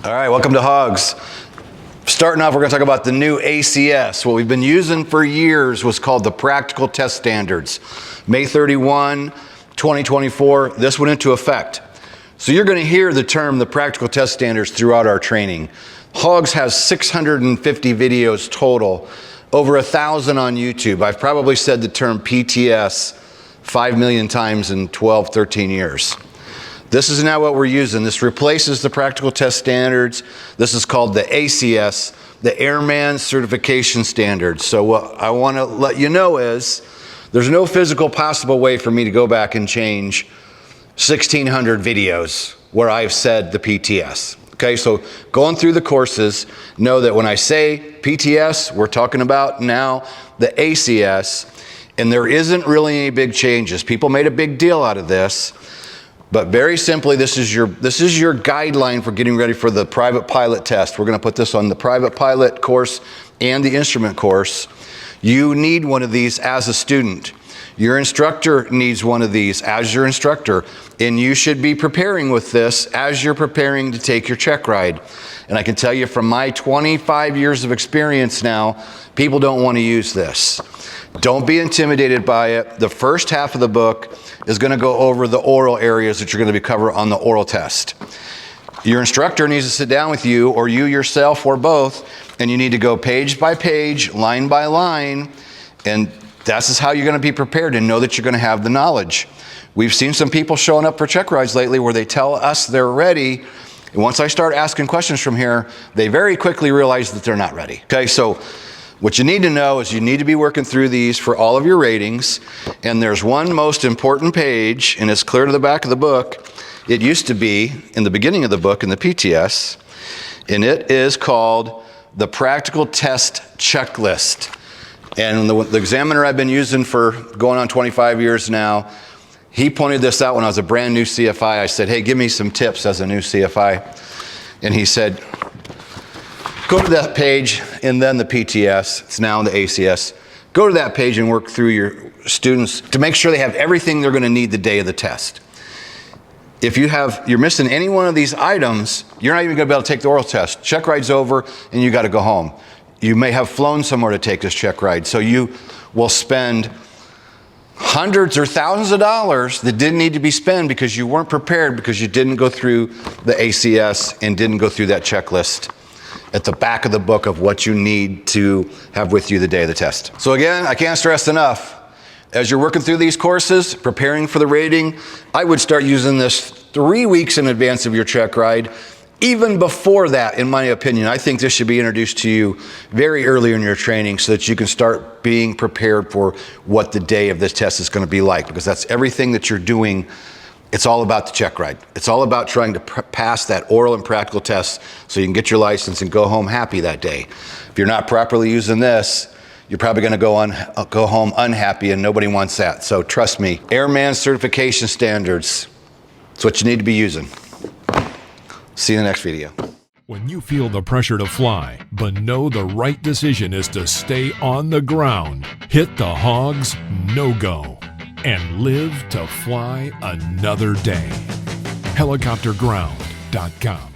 All right, welcome to Hogs. Starting off, we're going to talk about the new ACS. What we've been using for years was called the Practical Test Standards. May 31, 2024, this went into effect. So you're going to hear the term the Practical Test Standards throughout our training. Hogs has 650 videos total, over 1,000 on YouTube. I've probably said the term PTS 5 million times in 12, 13 years. This is now what we're using. This replaces the Practical Test Standards. This is called the ACS, the Airman Certification Standards. So what I want to let you know is there's no physical possible way for me to go back and change 1,600 videos where I've said the PTS. Okay, so going through the courses, know that when I say PTS, we're talking about now the ACS, and there isn't really any big changes. People made a big deal out of this. But very simply, this is your guideline for getting ready for the private pilot test. We're going to put this on the private pilot course and the instrument course. You need one of these as a student. Your instructor needs one of these as your instructor. And you should be preparing with this as you're preparing to take your check ride. And I can tell you from my 25 years of experience now, people don't want to use this. Don't be intimidated by it. The first half of the book is going to go over the oral areas that you're going to be covered on the oral test. Your instructor needs to sit down with you, or you yourself, or both, and you need to go page by page, line by line, and this is how you're going to be prepared and know that you're going to have the knowledge. We've seen some people showing up for check rides lately where they tell us they're ready, and once I start asking questions from here, they very quickly realize that they're not ready. Okay, so what you need to know is you need to be working through these for all of your ratings, and there's one most important page, and it's clear to the back of the book. It used to be in the beginning of the book in the PTS, and it is called the Practical Test Checklist. And the examiner I've been using for going on 25 years now, he pointed this out when I was a brand new CFI. I said, hey, give me some tips as a new CFI. And he said, go to that page, and then the PTS, it's now in the ACS. Go to that page and work through your students to make sure they have everything they're going to need the day of the test. If you're missing any one of these items, you're not even going to be able to take the oral test. Check ride's over, and you got to go home. You may have flown somewhere to take this check ride, so you will spend hundreds or thousands of dollars that didn't need to be spent because you weren't prepared, because you didn't go through the ACS and didn't go through that checklist at the back of the book of what you need to have with you the day of the test. So again, I can't stress enough, as you're working through these courses, preparing for the rating, I would start using this 3 weeks in advance of your check ride. Even before that, in my opinion, I think this should be introduced to you very early in your training so that you can start being prepared for what the day of this test is going to be like, because that's everything that you're doing. It's all about the check ride. It's all about trying to pass that oral and practical test so you can get your license and go home happy that day. If you're not properly using this, you're probably going to go home unhappy, and nobody wants that. So trust me, Airman Certification Standards, it's what you need to be using. See you in the next video. When you feel the pressure to fly, but know the right decision is to stay on the ground, hit the Hogs no-go and live to fly another day. Helicopterground.com